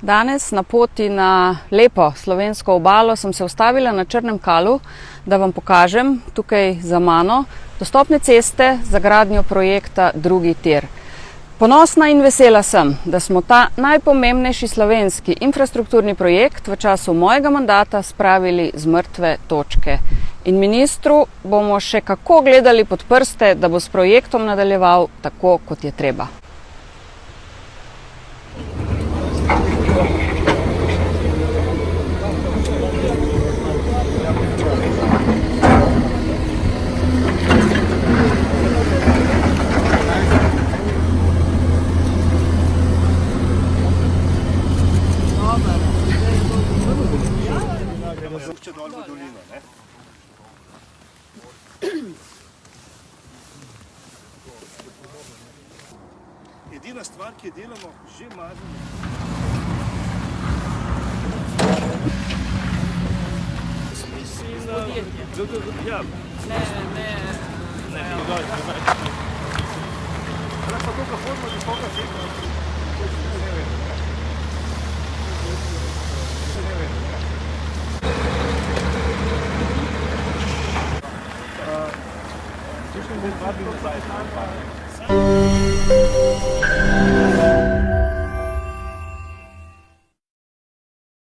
Danes na poti na lepo slovensko obalo sem se ustavila na Črnem Kalu, da vam pokažem tukaj za mano dostopne ceste za gradnjo projekta Drugi tir. Ponosna in vesela sem, da smo ta najpomembnejši slovenski infrastrukturni projekt v času mojega mandata spravili z mrtve točke. In ministru bomo še kako gledali pod prste, da bo s projektom nadaljeval tako, kot je treba. Dol v dolino, ne? Edina stvar, ki jo delamo, že mazamo. Ja. Ne. Pa tukaj hodimo, da koga živimo. Thank you.